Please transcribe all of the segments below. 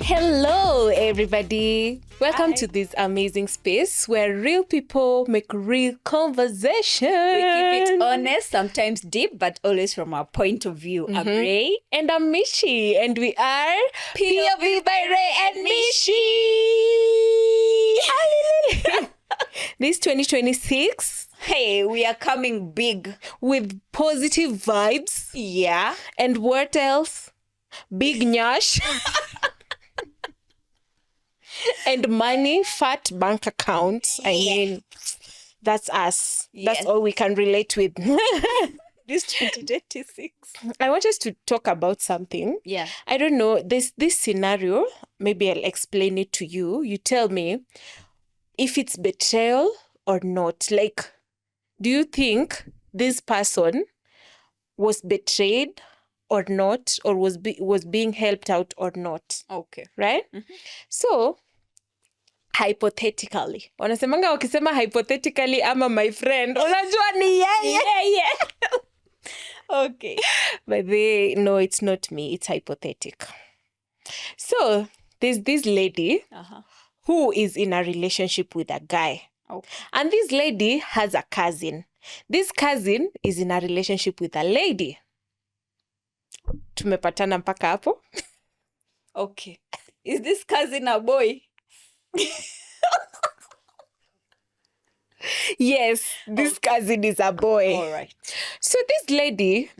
Hello, everybody. Welcome to this amazing space where real people make real conversation. We keep it honest, sometimes deep, but always from our point of view. I'm Ray. And I'm Mitchy, and we are POV by Ray and Mitchy. This 2026. Hey, we are coming big. With positive vibes. Yeah. And what else? Big nyash. And money, fat bank accounts. I mean, that's us. Yes. That's all we can relate with. This 2026. I want us to talk about something. Yeah. I don't know, this scenario, maybe I'll explain it to you. You tell me if it's betrayal or not. Like, do you think this person was betrayed or not, or was being helped out or not? Okay. Right? Mm-hmm. So, hypothetically. Wanasemanga wakisema hypothetically ama my friend. Unajua ni yeye. Yeah. Okay. But no, it's not me. It's hypothetical. So, there's this lady who is in a relationship with a guy. Okay. And this lady has a cousin. This cousin is in a relationship with a lady. Tumepatana mpaka hapo? Okay. Is this cousin a boy? Yes, this cousin is a boy. All right. So this lady,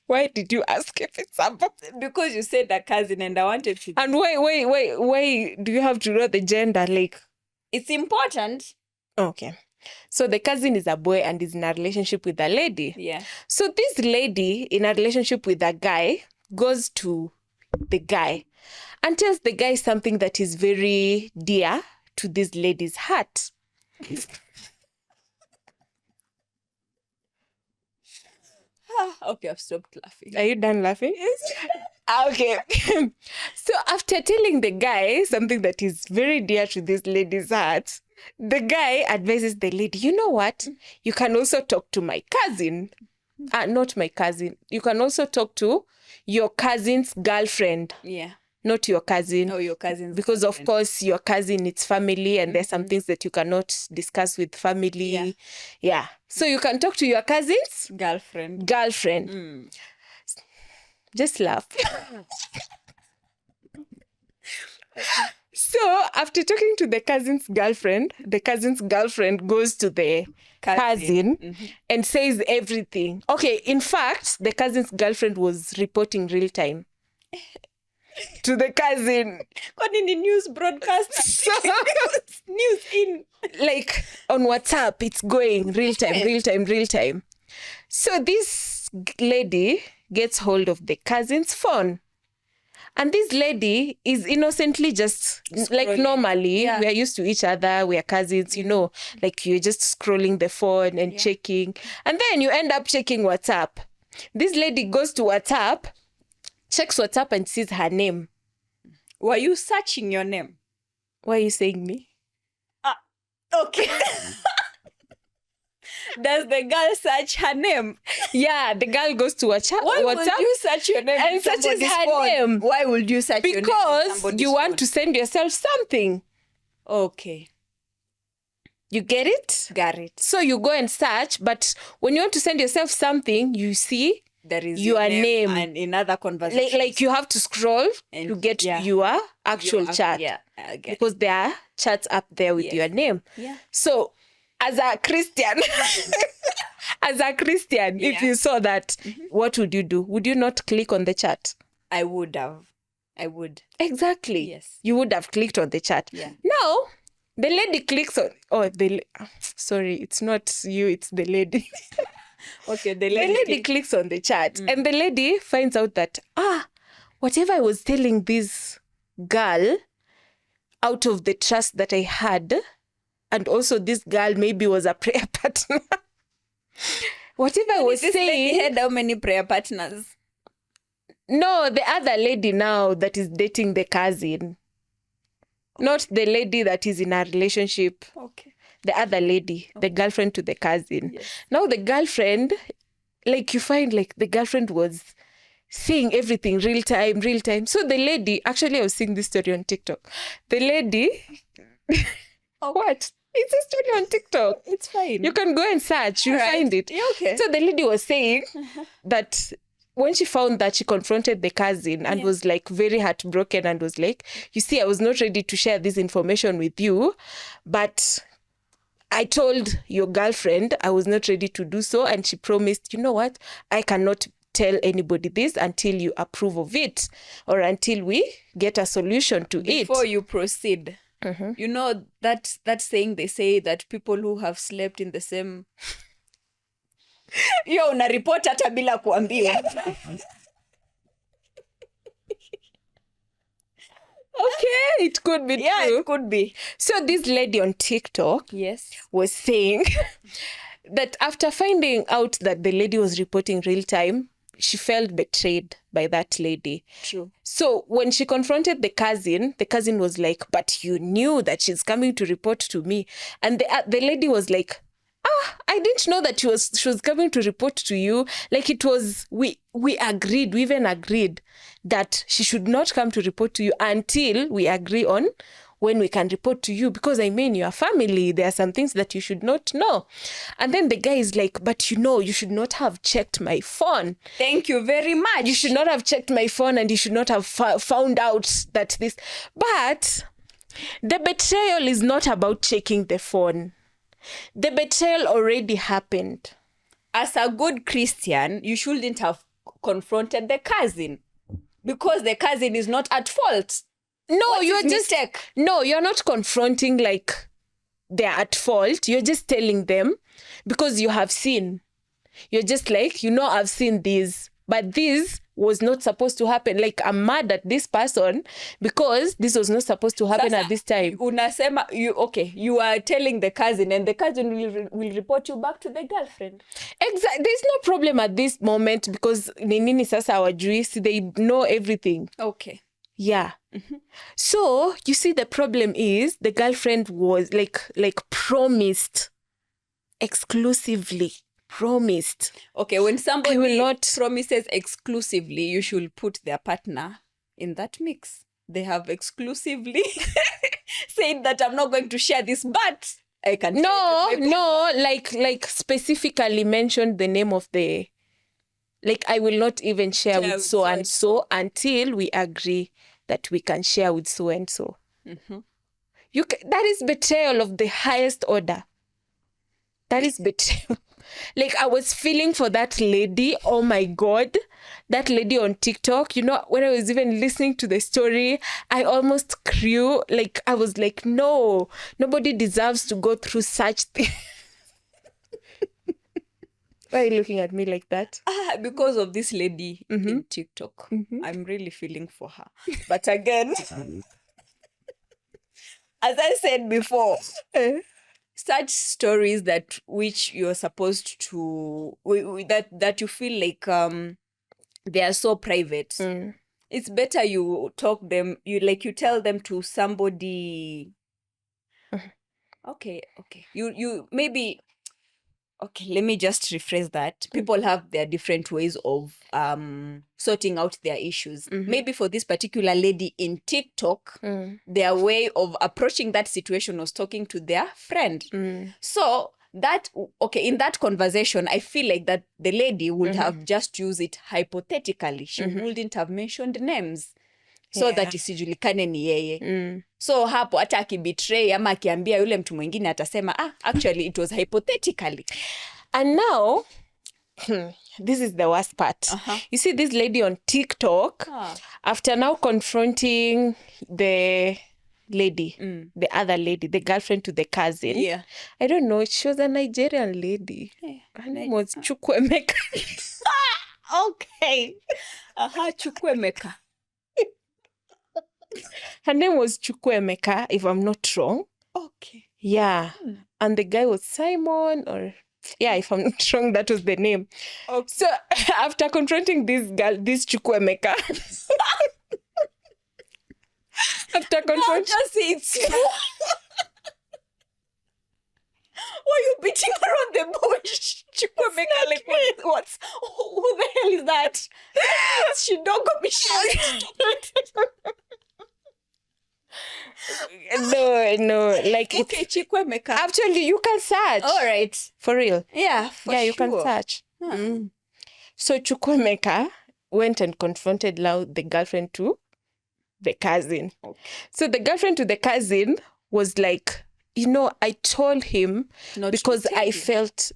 why did you ask if it's a boy? Because you said a cousin and I wanted to. And why do you have to know the gender? Like, It's important. okay. So the cousin is a boy and is in a relationship with a lady. Yeah. So this lady in a relationship with a guy goes to the guy and tells the guy something that is very dear to this lady's heart. Okay, I've stopped laughing. Are you done laughing? Yes. Okay. So after telling the guy something that is very dear to this lady's heart, the guy advises the lady, you know what? You can also talk to my cousin. Not my cousin. You can also talk to your cousin's girlfriend. Yeah. Not your cousin. Oh, your cousin's Because girlfriend. of course your cousin, it's family and there's some things that you cannot discuss with family. Yeah. So you can talk to your cousin's girlfriend. girlfriend. Just laugh. So after talking to the cousin's girlfriend goes to the cousin and says everything. Okay, in fact, the cousin's girlfriend was reporting real time to the cousin. Got in the news broadcast. So, News in. like on WhatsApp, it's going real time. So this lady gets hold of the cousin's phone. And this lady is innocently just like normally, we are used to each other, we are cousins, you know, like you're just scrolling the phone and checking. And then you end up checking WhatsApp. This lady goes to WhatsApp, checks WhatsApp and sees her name. Were you searching your name? Why are you saying me? Okay. Does the girl search her name? Yeah, the girl goes to WhatsApp. Why would you search your name? And searches her name? Why would you search your name? Because you want to send yourself something. Okay. You get it? Got it. So you go and search, but when you want to send yourself something, you see There is your name. and in other conversations. Like you have to scroll And to get your actual chat. Yeah, I get Because there are chats up there with your name. Yeah. So as a Christian, if you saw that, what would you do? Would you not click on the chat? I would have. I would. Exactly. Yes. You would have clicked on the chat. Yeah. Now, the lady clicks on... sorry, it's not you, it's the lady. Okay, the The lady clicks on the chat and the lady finds out that, whatever I was telling this girl out of the trust that I had, and also this girl maybe was a prayer partner. Whatever I was this saying... lady had how many prayer partners? No, the other lady now that is dating the cousin. Not the lady that is in a relationship. Okay. The other lady, the girlfriend to the cousin. Yes. Now the girlfriend, like you find like the girlfriend was seeing everything real time. So the lady, actually I was seeing this story on TikTok. The lady, what? It's a story on TikTok. It's fine. You can go and search, you'll find it. Yeah, okay. So the lady was saying that when she found that, she confronted the cousin and was like very heartbroken and was like, you see, I was not ready to share this information with you, but I told your girlfriend I was not ready to do so, and she promised, you know what, I cannot tell anybody this until you approve of it or until we get a solution to it. Before you proceed, you know that saying they say that people who have slept in the same yo unaripot hata bila kuambiwa. Okay, it could be true. It could be. So this lady on TikTok was saying that after finding out that the lady was reporting real time, she felt betrayed by that lady. True. So when she confronted the cousin was like, but you knew that she's coming to report to me. And the lady was like, I didn't know that she was coming to report to you. Like it was, we even agreed that she should not come to report to you until we agree on when we can report to you, because I mean, you're family. There are some things that you should not know. And then the guy is like, but you should not have checked my phone. Thank you very much. You should not have checked my phone, and you should not have found out that this. But the betrayal is not about checking the phone. The betrayal already happened. As a good Christian, you shouldn't have confronted the cousin because the cousin is not at fault. No, you're not confronting like they're at fault. You're just telling them because you have seen. You're just like, I've seen this, but this was not supposed to happen. Like, I'm mad at this person because this was not supposed to happen at this time. Unasema, you are telling the cousin, and the cousin will report you back to the girlfriend. Exactly. There's no problem at this moment because nini sasa hawajui, they know everything. Okay. Yeah. Mm-hmm. So you see, the problem is the girlfriend was like promised, exclusively promised. Okay, when somebody promises exclusively, you should put their partner in that mix. They have exclusively said that I'm not going to share this, but I can. Like specifically mentioned the name of the. Like, I will not even share with so and so until we agree that we can share with so and so. Mm-hmm. That is betrayal of the highest order. That is betrayal. Like, I was feeling for that lady. Oh my God. That lady on TikTok, when I was even listening to the story, I almost crew. Like, I was like, no, nobody deserves to go through such things. Why are you looking at me like that? Because of this lady in TikTok. Mm-hmm. I'm really feeling for her. But again, as I said before, such stories that which you're supposed to, that you feel like they are so private. It's better you talk them, you tell them to somebody. Okay. You maybe. Okay, let me just rephrase that. People have their different ways of sorting out their issues. Mm-hmm. Maybe for this particular lady in TikTok, their way of approaching that situation was talking to their friend. So in that conversation, I feel like that the lady would have just used it hypothetically. She wouldn't have mentioned names. So that isijulikane ni yeye. So hapo hata akibetray ama akiambia yule mtu mwingine atasema actually it was hypothetically. And now this is the worst part. You see this lady on TikTok, after now confronting the lady, the other lady, the girlfriend to the cousin. Yeah. I don't know, she was a Nigerian lady. Her name was Chukwemeka. Okay. Chukwemeka. Her name was Chukwemeka, if I'm not wrong. Okay. Yeah. And the guy was Simon, or if I'm not wrong, that was the name. Okay. So after confronting this girl, this Chukwemeka, After confronting. Just say it's you. Why are you beating around the bush? Chukwemeka, like, what's who the hell is that? She don't go be shouting. No, like Okay, Chukwemeka. actually you can search. All right. For real. Yeah, for Yeah, you sure. can search. So Chukwemeka went and confronted now the girlfriend to the cousin. Okay. So the girlfriend to the cousin was like, I told him Not because to tell I you. felt,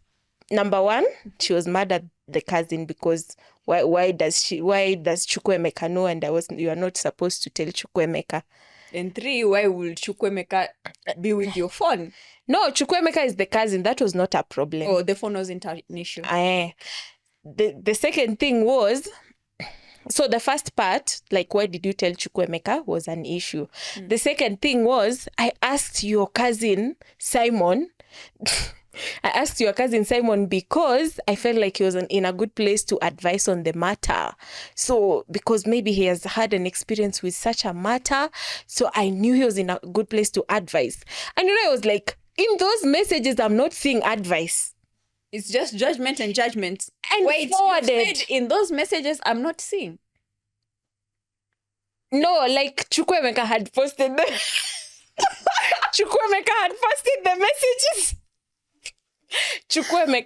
number one, she was mad at the cousin because why does Chukwemeka know and you are not supposed to tell Chukwemeka? And 3, why will Chukwemeka be with your phone? No, Chukwemeka is the cousin. That was not a problem. Oh, the phone wasn't an issue. The second thing was, so the first part, like, why did you tell Chukwemeka, was an issue. The second thing was, I asked your cousin Simon because I felt like he was in a good place to advise on the matter. So because maybe he has had an experience with such a matter, so I knew he was in a good place to advise. And I was like, in those messages, I'm not seeing advice. It's just judgment and judgment. And Wait, forwarded. you said in those messages, I'm not seeing. No, like Chukwemeka had posted the messages. Chukwemeka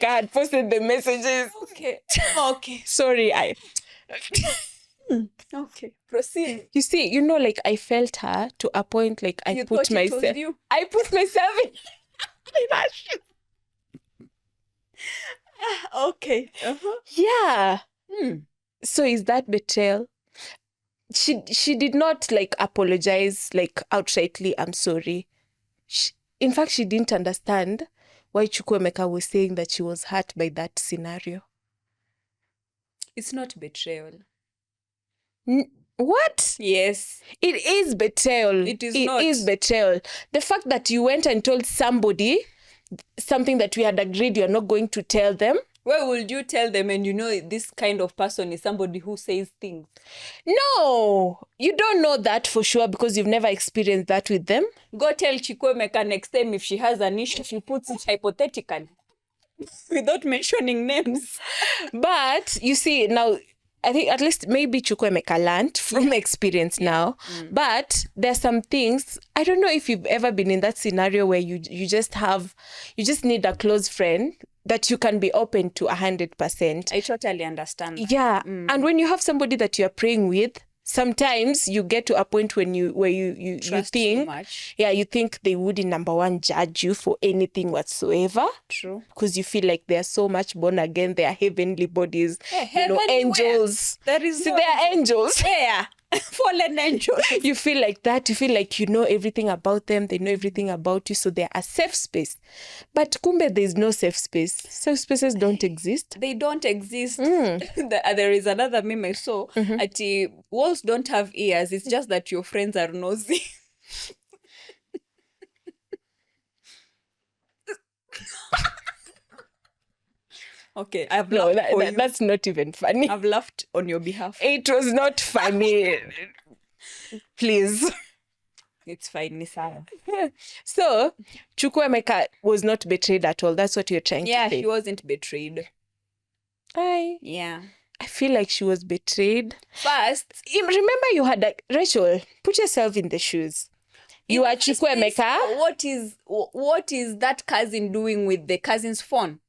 had posted the messages. Okay. Sorry, Okay. Proceed. You see, like I felt her to a point, like I put myself in that shit. Okay. Yeah. So is that betrayal? She did not like apologize like outrightly, I'm sorry. In fact, she didn't understand why Chukwemeka was saying that she was hurt by that scenario. It's not betrayal. What? Yes. It is betrayal. It is not. It is betrayal. The fact that you went and told somebody something that we had agreed you're not going to tell them. Why would you tell them and this kind of person is somebody who says things? No, you don't know that for sure because you've never experienced that with them. Go tell Chukwemeka next time if she has an issue, she puts it hypothetically without mentioning names. But you see, now, I think at least maybe Chukwemeka learned from experience now. But there's some things, I don't know if you've ever been in that scenario where you just need a close friend that you can be open to 100%. I totally understand that. Yeah. And when you have somebody that you're praying with, sometimes you get to a point where you Trust think, so much. Yeah, you think they wouldn't, number one, judge you for anything whatsoever. True. Because you feel like they're so much born again, they are heavenly bodies, angels. There is See, they are angels. Where? Fallen angels. You feel like that. You feel like you know everything about them. They know everything about you. So they're a safe space. But kumbe, there's no safe space. Safe spaces don't exist. They don't exist. There is another meme I saw. Walls don't have ears. It's just that your friends are nosy. Okay, I've laughed for you. That's not even funny. I've laughed on your behalf. It was not funny. Please. It's fine, Nisara. So, Chukwemeka was not betrayed at all. That's what you're trying to say. Yeah, she wasn't betrayed. Yeah. I feel like she was betrayed. First, remember you had Rachel, put yourself in the shoes. You are Chukwemeka. What is that cousin doing with the cousin's phone?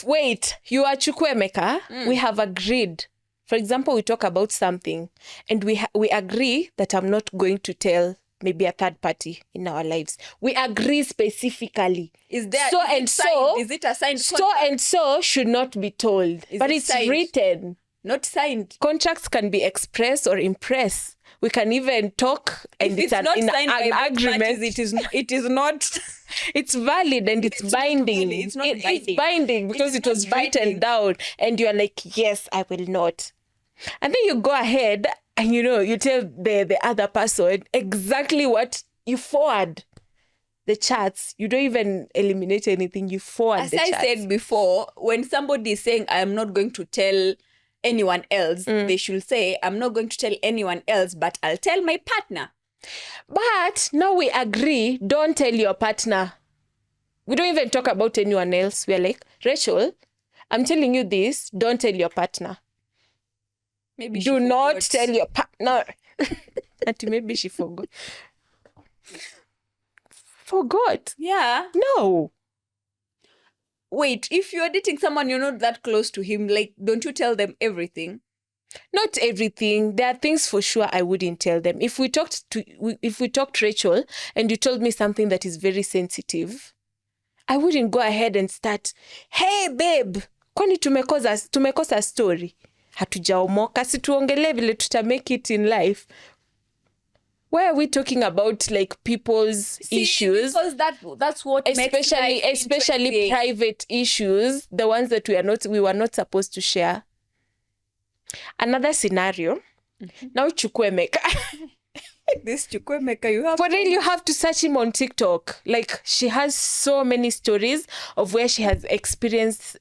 Wait, you are Chukwemeka. We have agreed. For example, we talk about something and we agree that I'm not going to tell maybe a third party in our lives. We agree specifically. Is there so is and it so signed? Is it a signed so contract? and so should not be told. But it's signed? written. Not signed. Contracts can be express or impress. We can even talk and If it's not signed by both agreement. parties, it is not. It's valid and it's binding. It's not binding. It's binding because it was written down and you're like, yes, I will not. And then you go ahead and you tell the other person exactly what you forward. The chats, you don't even eliminate anything, you forward As the chats. I said before, when somebody is saying, I'm not going to tell anyone else, they should say, I'm not going to tell anyone else, but I'll tell my partner. But now we agree, don't tell your partner. We don't even talk about anyone else. We're like, Rachel, I'm telling you this, don't tell your partner. Maybe Do not tell your partner. Auntie, maybe she forgot. Forgot? Yeah. No. Wait, if you're dating someone you're not that close to him, like, don't you tell them everything? Not everything. There are things for sure I wouldn't tell them. If we talked Rachel and you told me something that is very sensitive, I wouldn't go ahead and start, hey babe, kwani tumekosa story. Hatujaomoka, si tuongelee vile tuta make it in life. Why are we talking about like people's issues? Because that's what makes life especially private issues, the ones that we were not supposed to share. Another scenario. Now Chukwemeka. This Chukwemeka, you have for real, you have to search him on TikTok. Like, she has so many stories of where she has experienced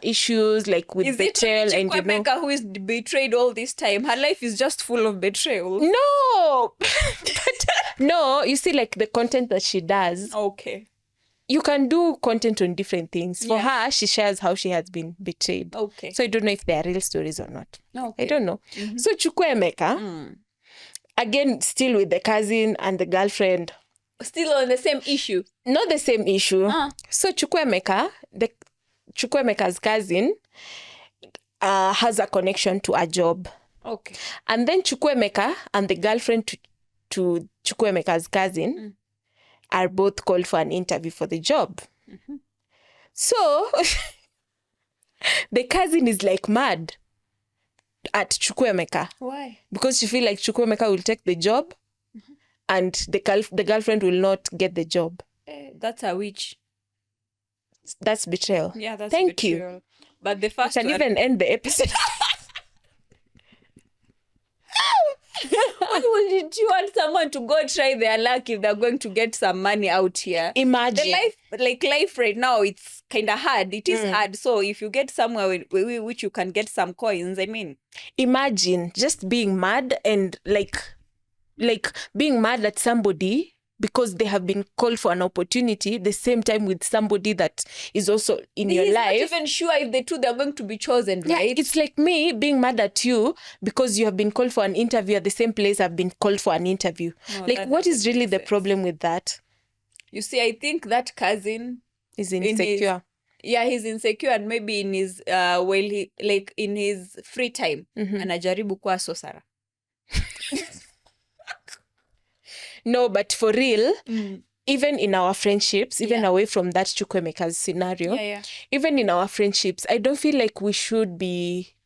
issues like with betrayal. Is it Chukwemeka who is betrayed all this time? Her life is just full of betrayal. No. No, you see, like the content that she does. Okay. You can do content on different things. For her, she shares how she has been betrayed. Okay. So I don't know if they are real stories or not. Okay. I don't know. So Chukwemeka, again, still with the cousin and the girlfriend. Still on the same issue? Not the same issue. So Chukwemeka's cousin has a connection to a job. Okay. And then Chukwemeka and the girlfriend to Chukwemeka's cousin are both called for an interview for the job. So the cousin is like mad at Chukwemeka. Why? Because she feel like Chukwemeka will take the job and the girlfriend will not get the job. That's a witch. That's betrayal. Yeah, that's Thank betrayal. you. But the first can even end the episode. Why would you want someone to go try their luck if they're going to get some money out here? Imagine. Life right now, it's kind of hard. It is hard. So if you get somewhere which you can get some coins, I mean. Imagine just being mad and like being mad at somebody because they have been called for an opportunity the same time with somebody that is also in your life. He's not even sure if the two they're going to be chosen, right? Yeah, it's like me being mad at you because you have been called for an interview at the same place I've been called for an interview. No, like, what is really the problem with that? You see, I think that cousin is insecure. He's insecure, and maybe in his in his free time anajaribu kuwa sosara. No, but for real, even in our friendships, even away from that Chukwemeka's scenario, even in our friendships, I don't feel like we should be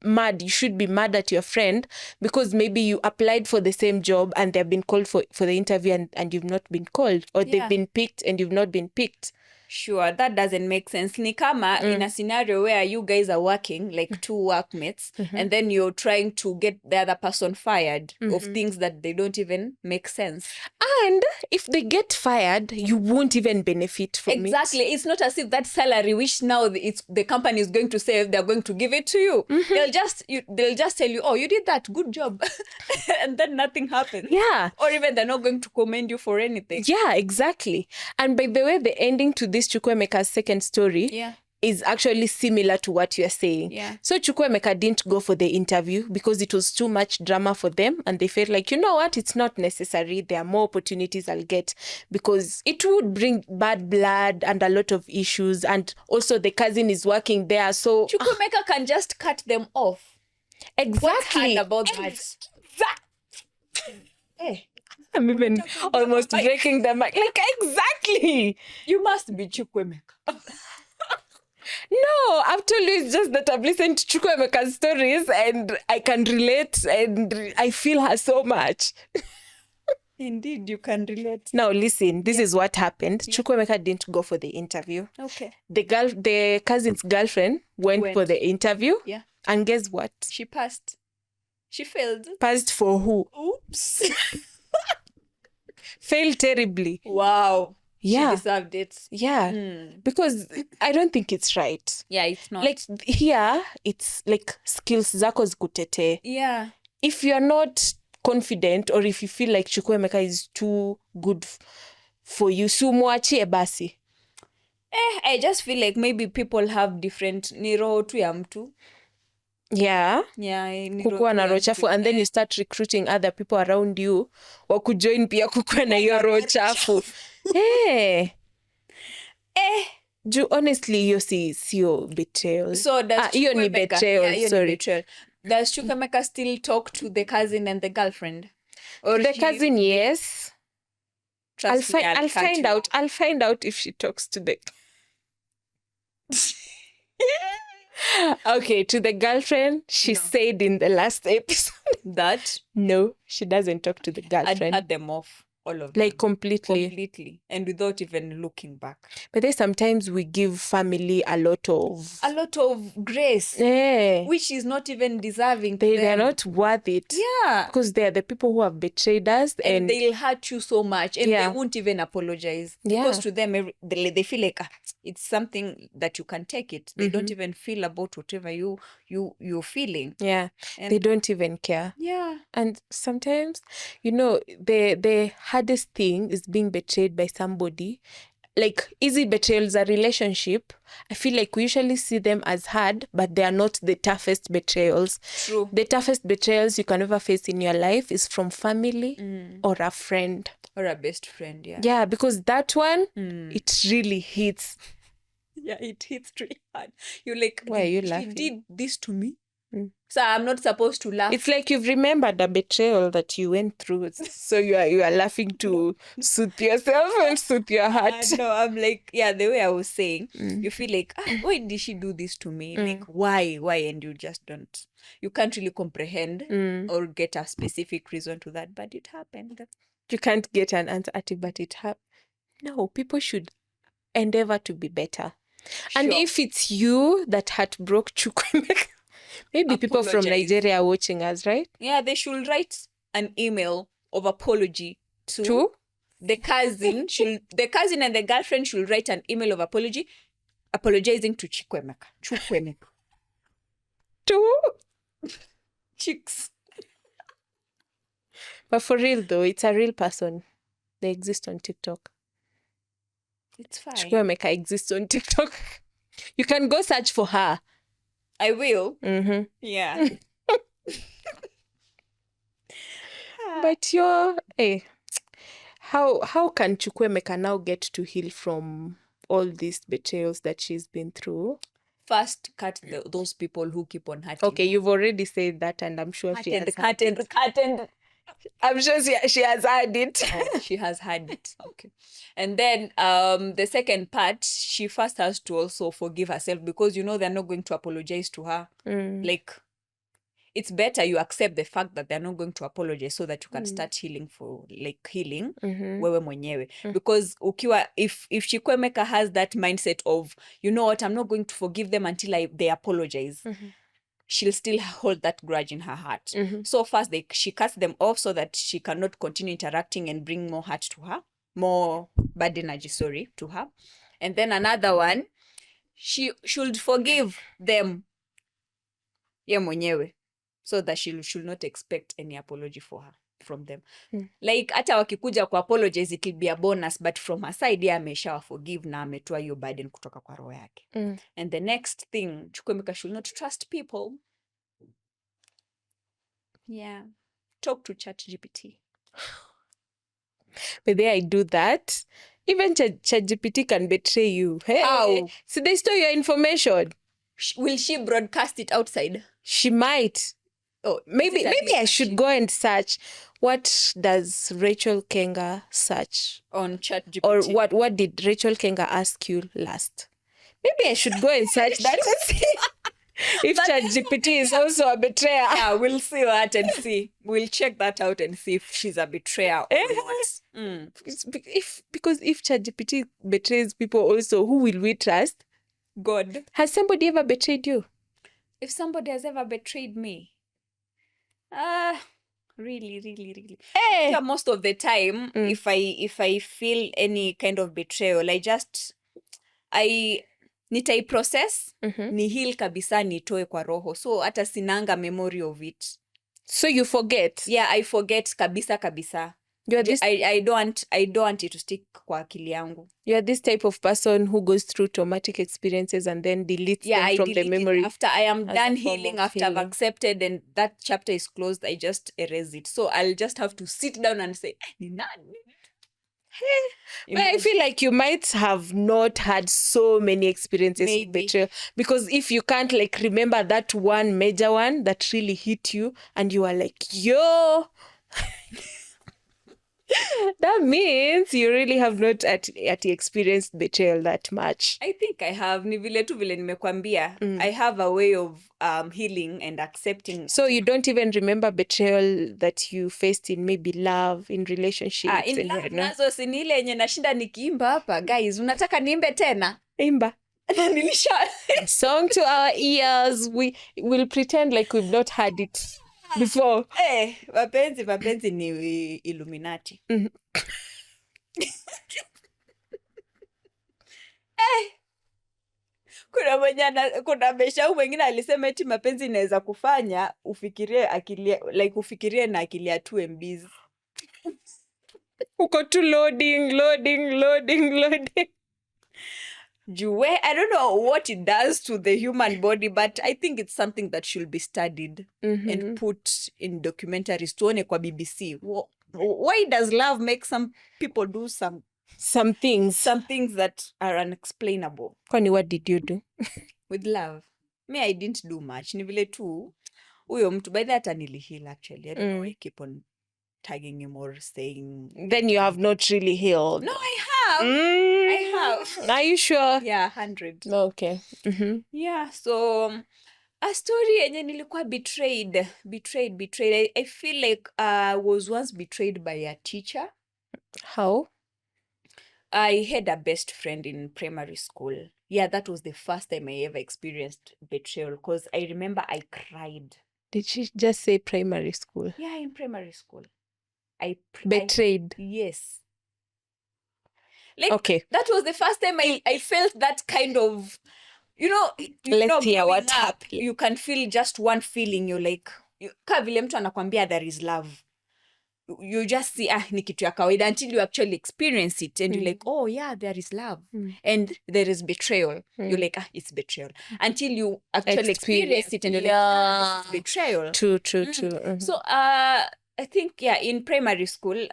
mad. You should be mad at your friend because maybe you applied for the same job and they've been called for the interview and you've not been called, or they've been picked and you've not been picked. Sure, that doesn't make sense. Ni kama in a scenario where you guys are working like two workmates and then you're trying to get the other person fired of things that they don't even make sense. And if they get fired, you won't even benefit from it. Exactly. It's not as if that salary, which now the company is going to say they're going to give it to you. They'll just tell you, oh, you did that, good job. And then nothing happens. Yeah. Or even they're not going to commend you for anything. Yeah, exactly. And by the way, the ending to this Chukwemeka's second story is actually similar to what you're saying. Yeah. So Chukwemeka didn't go for the interview because it was too much drama for them, and they felt like, you know what, it's not necessary. There are more opportunities I'll get, because it would bring bad blood and a lot of issues, and also the cousin is working there, so Chukwemeka can just cut them off. Exactly. What's hard about that? Hey. I'm even almost breaking the mic. Like, exactly. You must be Chukwemeka. No, I've told you, it's just that I've listened to Chukwemeka's stories and I can relate and I feel her so much. Indeed, you can relate. Now, listen, this is what happened. Chukwemeka didn't go for the interview. Okay. The cousin's girlfriend went for the interview. Yeah. And guess what? She passed. She failed. Passed for who? Oops. Failed terribly. Wow. Yeah. She deserved it. Yeah. Because I don't think it's right. Yeah, it's not. Like, here, it's like skills zako zikutete. Yeah. If you're not confident, or if you feel like Chukwuemeka is too good for you, so muachie basi. I just feel like maybe people have different ni roho tu ya mtu. Yeah. Yeah, ni Kukuwa na tu ya roho mtu. chafu, and then you start recruiting other people around you wakujoin pia kukuwa na hiyo roho chafu. Honestly, hiyo sio betrayal. So does hiyo ni betrayal, sorry. Betrayal. Does Chukwuemeka still talk to the cousin and the girlfriend? Or The cousin, yes. Trust me, I'll find out. I'll find out if she talks to the Okay, to the girlfriend, she said in the last episode that no, she doesn't talk to the girlfriend. I'd cut them off. All of like them. completely, and without even looking back. But then sometimes we give family a lot of grace, which is not even deserving. They're not worth it. Yeah, because they are the people who have betrayed us, and they'll hurt you so much, and they won't even apologize. Because to them, they feel like it's something that you can take it. They don't even feel about whatever you're feeling. Yeah, and they don't even care. Yeah, and sometimes, the hardest thing is being betrayed by somebody. Like easy betrayals, a relationship, I feel like we usually see them as hard, but they are not the toughest betrayals. True. The toughest betrayals you can ever face in your life is from family or a friend. Or a best friend, yeah. Yeah, because that one, it really hits. Yeah, it hits really hard. You're like, why are you laughing? She did this to me? So I'm not supposed to laugh. It's like you've remembered a betrayal that you went through. So you are laughing to soothe yourself and soothe your heart. No, I'm like, the way I was saying, you feel like, why did she do this to me? Like, why? And you just you can't really comprehend or get a specific reason to that, but it happened. You can't get an answer at it, but it happened. No, people should endeavor to be better. Sure. And if it's you that heartbroke Chukwuemeka, maybe people from Nigeria are watching us, right? Yeah, they should write an email of apology to the cousin. The cousin and the girlfriend should write an email of apology, apologizing to Chukwuemeka. To chicks. But for real though, it's a real person. They exist on TikTok. It's fine. Chukwuemeka exists on TikTok. You can go search for her. I will. Yeah. But how can Chukwuemeka now get to heal from all these betrayals that she's been through? First, cut those people who keep on hurting. Okay, you've already said that, and I'm sure she has heard it. I'm sure she has heard it. She has heard it. Okay. And then the second part, she first has to also forgive herself, because they're not going to apologize to her. Like, it's better you accept the fact that they're not going to apologize so that you can start healing wewe mwenyewe. Because if Chukwuemeka has that mindset of, you know what, I'm not going to forgive them until they apologize, she'll still hold that grudge in her heart. So first she cuts them off so that she cannot continue interacting and bring more hurt to her, more bad energy, to her. And then another one, she should forgive them ye mwenyewe, so that she should not expect any apology from them. Like hata wakikuja ku apologize, it will be a bonus, but from her side amesha forgive na ametoa hiyo burden kutoka kwa roho yake. And the next thing, Chukwuemeka should not trust people. Yeah. Talk to ChatGPT. But there I do that. Even ChatGPT can betray you. Hey, how? So they store your information. Will she broadcast it outside? She might. Oh, maybe I should go and search. What does Rachel Kenga search on ChatGPT? Or what did Rachel Kenga ask you last? Maybe I should go and search that and see if ChatGPT is also a betrayer. Yeah, we'll see that and see. We'll check that out and see if she's a betrayer or not. Because if ChatGPT betrays people also, who will we trust? God. Has somebody ever betrayed you? If somebody has ever betrayed me, really. Yeah, most of the time, if I feel any kind of betrayal, nitai process, ni heal kabisa, nitoe kwa roho. So hata sinanga memory of it. So you forget. Yeah, I forget kabisa. You're this I don't want it to stick kwa akili yangu. You're this type of person who goes through traumatic experiences and then deletes them from the memory. After I am as done a form healing, of after I've healing. accepted and that chapter is closed, I just erase it. So I'll just have to sit down and say, ni nani? But I feel like you might have not had so many experiences of Maybe. betrayal, because if you can't like remember that one major one that really hit you and you are like, yo, that means you really have not at experienced betrayal that much. I think I have. Ni vile tu vile nimekwambia. I have a way of healing and accepting. So you don't even remember betrayal that you faced in maybe love, in relationships. In love nazo si ni ile yenye nashinda nikiimba hapa. Guys, unataka niimbe tena? Imba. Nilisha. Song to our ears. We will pretend like we've not heard it before. Mapenzi ni Illuminati. Kuna meshau mwingine alisema eti mapenzi inaweza kufanya ufikirie na akili ya 2 MBs. Uko tu loading. Jue, I don't know what it does to the human body, but I think it's something that should be studied and put in documentaries. Tuone kwa BBC. Why does love make some people do some things that are unexplainable? Kwani, what did you do with love? Me, I didn't do much. Ni vile tu huyo mtu, by that niliheel actually. I don't know why I keep on tagging him or saying. Then you have not really healed. No, I have. I have. Are you sure? Yeah, 100. Okay. Yeah, so a story yenye nilikuwa betrayed. I feel like I was once betrayed by a teacher. How? I had a best friend in primary school. Yeah, that was the first time I ever experienced betrayal, because I remember I cried. Did she just say primary school? Yeah, in primary school. Betrayed? Yes. Like, okay. That was the first time I felt that kind of, let's hear what happened. You can feel just one feeling. You're like, ka vile mtu anakwambia there is love. You just see, ni kitu ya kawaida, until you actually experience it. And you're like, oh yeah, there is love. And there is betrayal. You're like, it's betrayal. Until you actually experience it and you're like, it's betrayal. True. So, I think, in primary school,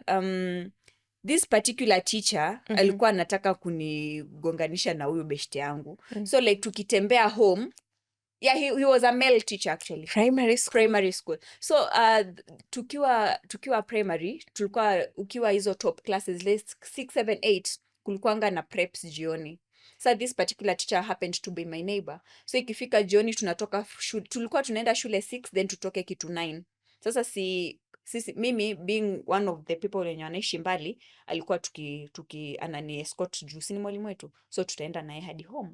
this particular teacher alikuwa anataka kunigonganisha na huyo beshte yangu. So like tukitembea home, he was a male teacher actually. Primary school. So tukiwa primary, tulikuwa ukiwa hizo top classes 6, 7, 8 kulikuanga na preps jioni. So this particular teacher happened to be my neighbor. So ikifika jioni tulikuwa tunaenda shule 6 then tutoke kitu 9. Sasa mimi being one of the people wenye wanaishi mbali, alikuwa anani escort juu si ni mwalimu wetu. So tutaenda naye hadi home.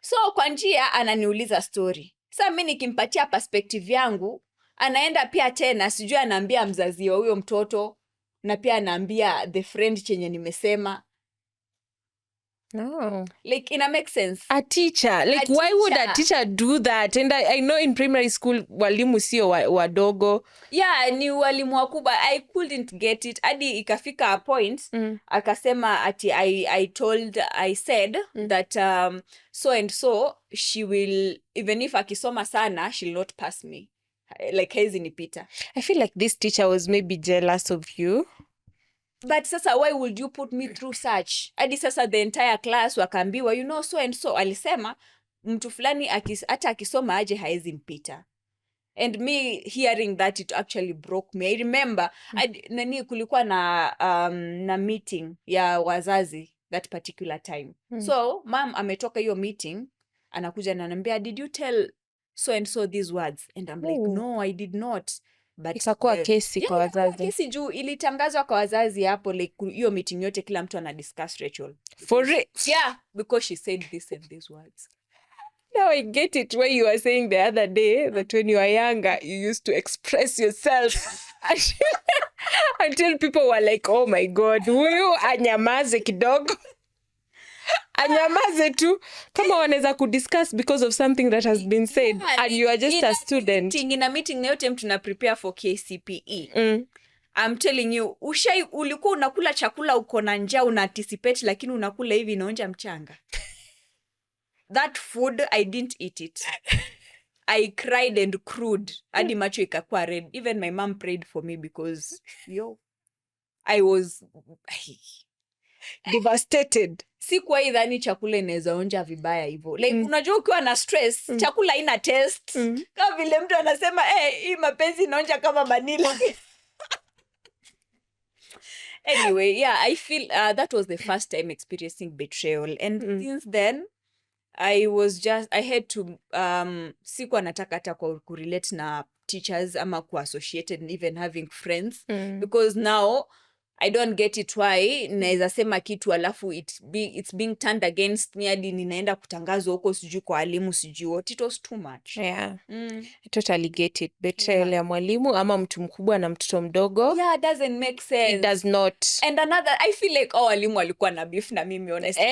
So kwa njia ananiuliza story. Sasa mimi nikimpatia perspective yangu, anaenda pia tena sijui anaambia mzazi wa huyo mtoto na pia anaambia the friend chenye nimesema. No. Like, it makes sense. A teacher. Like, why would a teacher do that? And I know in primary school, walimu sio wadogo. Yeah, ni walimu wakubwa. I couldn't get it. Hadi ikafika a point, akasema ati I said that so and so, she will, even if akisoma sana, she'll not pass me. Like, hezi nipita. I feel like this teacher was maybe jealous of you. But sasa, why would you put me through such? Hadi sasa the entire class wakaambiwa, so and so alisema mtu fulani hata akisoma aje haezi mpita. And me hearing that, it actually broke me. I remember kulikuwa na meeting ya wazazi that particular time. So mom ametoka hiyo meeting, anakuja na ananiambia, did you tell so and so these words? And I'm like, no, I did not. But ikakuwa kesi kwa wazazi. Kesi juu ilitangazwa kwa wazazi hapo, like hiyo meeting yote kila mtu ana discuss Rachel. For it? Yeah, because she said this and these words. Now I get it, where you were saying the other day that when you were younger, you used to express yourself until people were like, oh my God, huyu anyamaze kidogo. anyamaze tu kama wanaweza kudiscuss because of something that has been said and you are just a student. In a meeting na yote mtu na prepare for KCPE. I'm telling you, ulikuwa unakula chakula uko na njaa una anticipate lakini unakula hivi inaonja mchanga. That food, I didn't eat it. I cried and crewed. Hadi macho ikakuwa red. Even my mom prayed for me because I was devastated. Sikuwa idhani chakula inaweza onja vibaya hivyo. Like unajua ukiwa na stress, chakula haina taste. Kama vile mtu anasema, hii mapenzi inaonja kama vanilla. Anyway, yeah, I feel that was the first time experiencing betrayal. And since then, I had to, sikuwa nataka hata kurelate na teachers ama ku-associated and even having friends. Because now, I don't get it why naweza sema kitu alafu it's being turned against me hadi ninaenda kutangazwa huko sijui kwa walimu sijui what. It was too much. Yeah. I totally get it. Betrayal ya mwalimu ama mtu mkubwa na mtoto mdogo. Yeah, it doesn't make sense. It does not. And another, I feel like walimu walikuwa na beef na mimi honestly.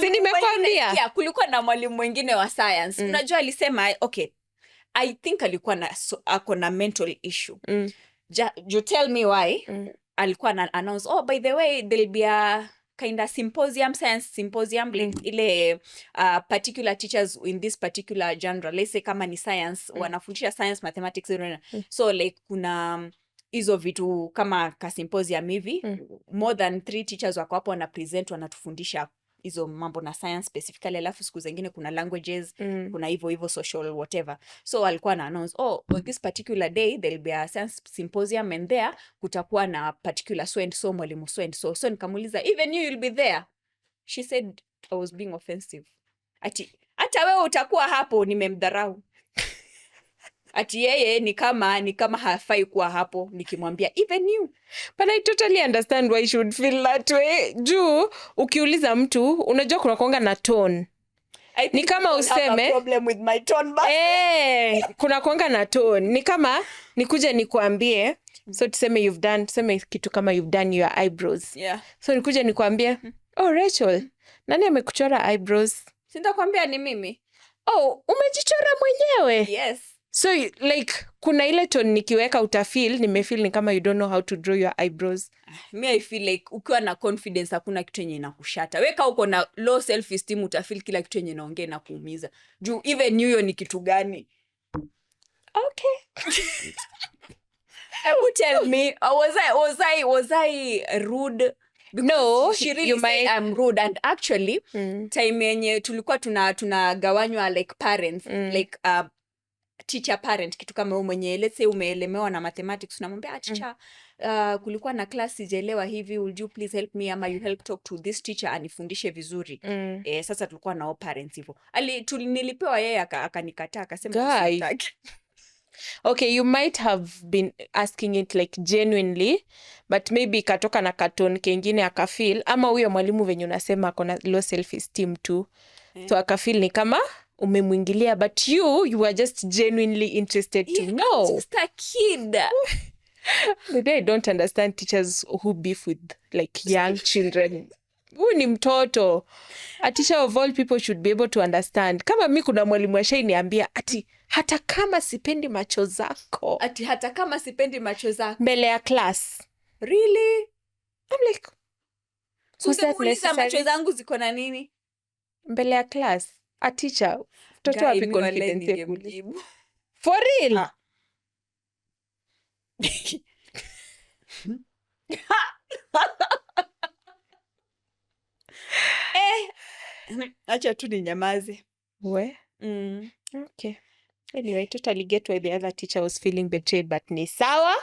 Si nimekwambia. Yeah, kulikuwa na mwalimu mwingine wa science. Unajua alisema, okay, I think alikuwa ako na mental issue. You tell me why. Alikuwa na announce, by the way, there'll be a kind of science symposium, like ile particular teachers in this particular genre, let's say kama ni science, wanafundisha science, mathematics, so like kuna hizo vitu kama ka symposium hivi, more than 3 teachers wako hapo wana present, wanatufundisha hizo mambo na science specifically, alafu siku zingine kuna languages, kuna hivyo social whatever. So alikuwa na announce, on this particular day there'll be a science symposium and there kutakuwa na particular so and so mwalimu so and so. So nikamuuliza, even you will be there? She said I was being offensive. Ati hata wewe utakuwa hapo, nimemdharau. Ati yeye ni kama hafai kuwa hapo, nikimwambia even you. But I totally understand why you should feel that way. Juu ukiuliza mtu unajua kuna kuanga na tone. Ni kama useme problem with my tone but kuna kuanga na tone. Ni kama nikuje nikuambie, so tuseme kitu kama you've done your eyebrows. Yeah. So nikuje nikuambie, Rachel, nani amekuchora eyebrows? Sitakwambia ni mimi. Umejichora mwenyewe? Yes. So like kuna ile tone nikiweka utafeel nimefeel ni kama you don't know how to draw your eyebrows. Me I feel like ukiwa na confidence hakuna kitu yenye inakushata. Weka uko na low self esteem utafeel kila kitu yenye inaongea na kuumiza. Juu even hiyo ni kitu gani? Okay. Tell me, was I rude? Because no, she really said I'm rude. And actually, time yenye tulikuwa tunagawanywa like parents, like teacher parent, kitu kama mwenye let's say umeelemewa na mathematics, unamwambia teacher, kulikuwa na class sijaelewa hivi, would you please help me, ama you help talk to this teacher anifundishe vizuri. Sasa tulikuwa nao parents hivyo. Nilipewa yeye akanikataa akasema sitaki. Okay, you might have been asking it like genuinely, but maybe katoka na cartoon kengine akafeel, ama huyo mwalimu venye unasema akona low self esteem too. So akafeel ni kama umemwingilia, but you were just genuinely interested to know. I'm just a kid. Maybe I don't understand teachers who beef with like young children. Huyu ni mtoto. A teacher of all people should be able to understand. Kama mi kuna mwalimu ashainiambia ati hata kama sipendi macho zako. Ati hata kama sipendi macho zako. Mbele ya class. Really? I'm like, usimuuliza macho zangu ziko na nini? Mbele ya class. A teacher. Mtoto wapi confidence ya for real? Acha tu ni nyamaze. We? Okay. Anyway, I totally get why the other teacher was feeling betrayed, but ni sawa.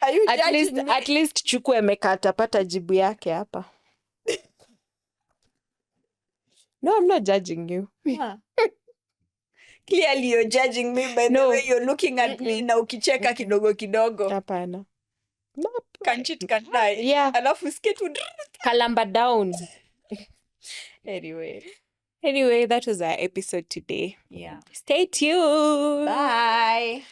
At least Chukwu Emeka atapata jibu yake hapa. No, I'm not judging you. Clearly you're judging me by the way you're looking at me na ukicheka kidogo. Hapana. Can't cheat, can't lie. Yeah. Alafu skate kalamba down. Anyway, that was our episode today. Yeah. Stay tuned. Bye.